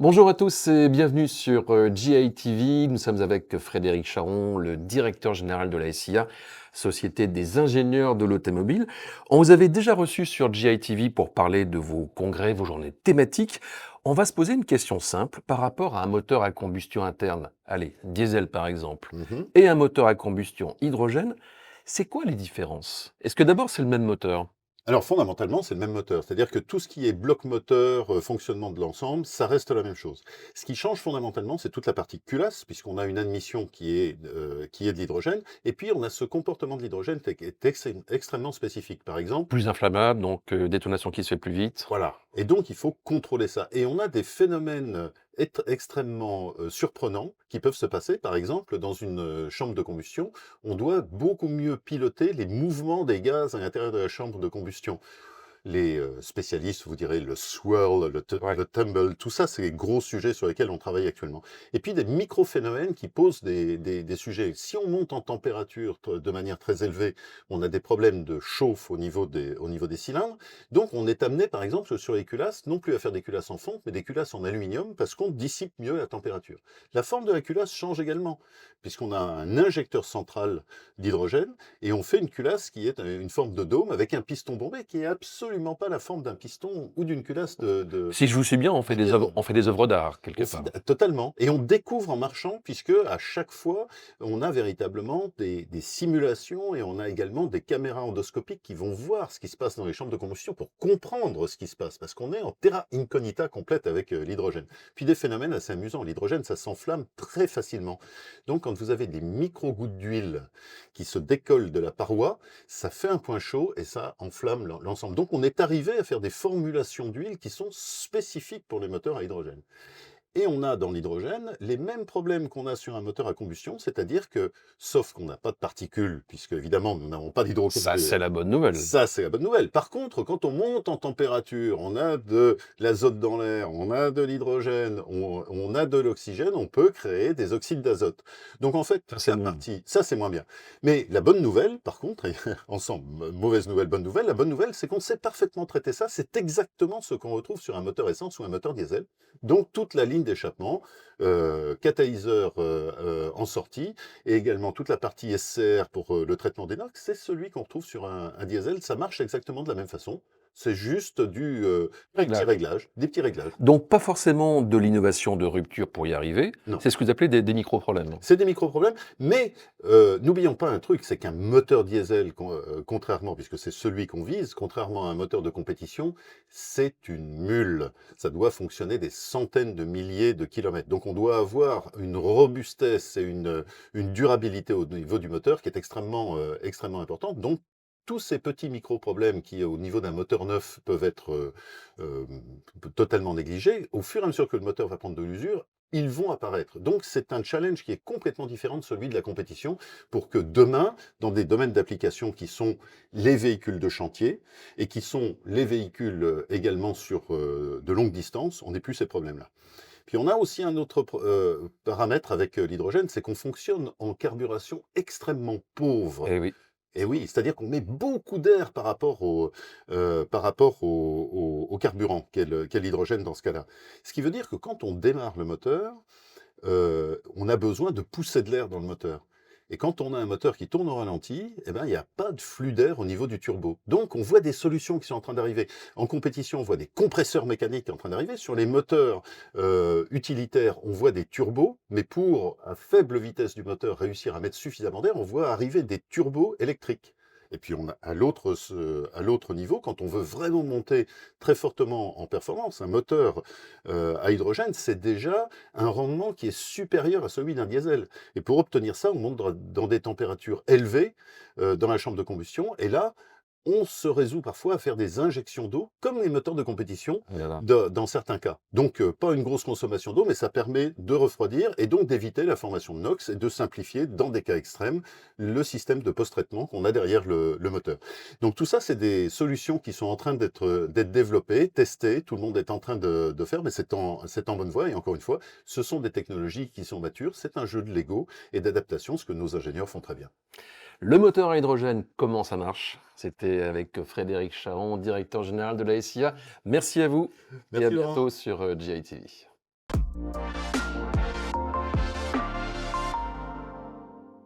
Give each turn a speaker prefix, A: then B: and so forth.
A: Bonjour à tous et bienvenue sur GITV. Nous sommes avec Frédéric Charon, le directeur général de la SIA, Société des ingénieurs de l'automobile. On vous avait déjà reçu sur GITV pour parler de vos congrès, vos journées thématiques. On va se poser une question simple par rapport à un moteur à combustion interne, allez, diesel par exemple,
B: Mmh.
A: et un moteur à combustion hydrogène. C'est quoi les différences? Est-ce que d'abord c'est le même moteur?
B: Alors fondamentalement, c'est le même moteur. C'est-à-dire que tout ce qui est bloc moteur, fonctionnement de l'ensemble, ça reste la même chose. Ce qui change fondamentalement, c'est toute la partie culasse, puisqu'on a une admission qui est de l'hydrogène et puis on a ce comportement de l'hydrogène qui est extrêmement spécifique. Par exemple,
A: Plus inflammable, donc détonation qui se fait plus vite.
B: voilà, et donc il faut contrôler ça et on a des phénomènes, extrêmement, surprenants qui peuvent se passer. Par exemple, dans une, chambre de combustion, on doit beaucoup mieux piloter les mouvements des gaz à l'intérieur de la chambre de combustion. Les, spécialistes vous direz le swirl,
A: Ouais.
B: le tumble, tout ça, c'est les gros sujets sur lesquels on travaille actuellement. Et puis des microphénomènes qui posent des sujets. Si on monte en température de manière très élevée, on a des problèmes de chauffe au niveau des cylindres. Donc on est amené, par exemple, sur les culasses, non plus à faire des culasses en fonte, mais des culasses en aluminium parce qu'on dissipe mieux la température. La forme de la culasse change également, puisqu'on a un injecteur central d'hydrogène et on fait une culasse qui est une forme de dôme avec un piston bombé qui est absolument pas la forme d'un piston ou d'une culasse
A: Si je vous suis bien,
B: de diesel.
A: on fait des œuvres d'art quelque part.
B: Totalement. Et on découvre en marchant, puisque à chaque fois, on a véritablement des simulations et on a également des caméras endoscopiques qui vont voir ce qui se passe dans les chambres de combustion pour comprendre ce qui se passe, parce qu'on est en terra incognita complète avec l'hydrogène. Puis des phénomènes assez amusants. L'hydrogène, ça s'enflamme très facilement. Donc quand vous avez des micro-gouttes d'huile qui se décollent de la paroi, ça fait un point chaud et ça enflamme l'ensemble. Donc on est arrivé à faire des formulations d'huile qui sont spécifiques pour les moteurs à hydrogène. Et on a dans l'hydrogène les mêmes problèmes qu'on a sur un moteur à combustion, c'est-à-dire que, sauf qu'on n'a pas de particules, puisque évidemment nous n'avons pas
A: Ça,
B: d'hydrocarbures,
A: c'est la bonne nouvelle.
B: ça c'est la bonne nouvelle. Par contre, quand on monte en température, on a de l'azote dans l'air, on a de l'hydrogène, on a de l'oxygène, on peut créer des oxydes d'azote. Donc en fait,
A: Ça,
B: toute
A: c'est
B: la
A: moins.
B: partie, ça c'est moins bien. Mais la bonne nouvelle, par contre, et ensemble, mauvaise nouvelle, bonne nouvelle, la bonne nouvelle, c'est qu'on sait parfaitement traiter ça. C'est exactement ce qu'on retrouve sur un moteur essence ou un moteur diesel. Donc toute la ligne d'échappement, catalyseur en sortie, et également toute la partie SCR pour le traitement des NOx, c'est celui qu'on retrouve sur un diesel. Ça marche exactement de la même façon. C'est juste
A: Réglage.
B: des petits réglages.
A: Donc pas forcément de l'innovation de rupture pour y arriver,
B: Non.
A: c'est ce que vous appelez des micro-problèmes.
B: C'est des micro-problèmes, mais n'oublions pas un truc, c'est qu'un moteur diesel, contrairement, puisque c'est celui qu'on vise, contrairement à un moteur de compétition, c'est une mule. Ça doit fonctionner des centaines de milliers de kilomètres. Donc on doit avoir une robustesse et une durabilité au niveau du moteur qui est extrêmement importante. Donc tous ces petits micro-problèmes qui, au niveau d'un moteur neuf, peuvent être euh, totalement négligés, au fur et à mesure que le moteur va prendre de l'usure, ils vont apparaître. Donc c'est un challenge qui est complètement différent de celui de la compétition pour que demain, dans des domaines d'application qui sont les véhicules de chantier et qui sont les véhicules également sur de longues distances, on n'ait plus ces problèmes-là. Puis on a aussi un autre paramètre avec l'hydrogène, c'est qu'on fonctionne en carburation extrêmement pauvre.
A: Eh oui.
B: Et oui, c'est-à-dire qu'on met beaucoup d'air par rapport au carburant qu'est l'hydrogène dans ce cas-là. Ce qui veut dire que quand on démarre le moteur, on a besoin de pousser de l'air dans le moteur. Et quand on a un moteur qui tourne au ralenti, eh ben, il n'y a pas de flux d'air au niveau du turbo. Donc on voit des solutions qui sont en train d'arriver. En compétition, on voit des compresseurs mécaniques en train d'arriver. Sur les moteurs utilitaires, on voit des turbos, mais pour, à faible vitesse du moteur, réussir à mettre suffisamment d'air, on voit arriver des turbos électriques. Et puis on a à l'autre niveau, quand on veut vraiment monter très fortement en performance, un moteur à hydrogène, c'est déjà un rendement qui est supérieur à celui d'un diesel. Et pour obtenir ça, on monte dans des températures élevées dans la chambre de combustion. Et là, on se résout parfois à faire des injections d'eau, comme les moteurs de compétition,
A: Voilà.
B: dans certains cas. Donc, pas une grosse consommation d'eau, mais ça permet de refroidir et donc d'éviter la formation de NOx et de simplifier, dans des cas extrêmes, le système de post-traitement qu'on a derrière le moteur. Donc tout ça, c'est des solutions qui sont en train d'être développées, testées, tout le monde est en train de faire, mais c'est en bonne voie. Et encore une fois, ce sont des technologies qui sont matures, c'est un jeu de Lego et d'adaptation, ce que nos ingénieurs font très bien.
A: Le moteur à hydrogène, comment ça marche? C'était avec Frédéric Charon, directeur général de la SIA. Merci à vous et à
B: Merci Laurent.
A: bientôt sur GITV.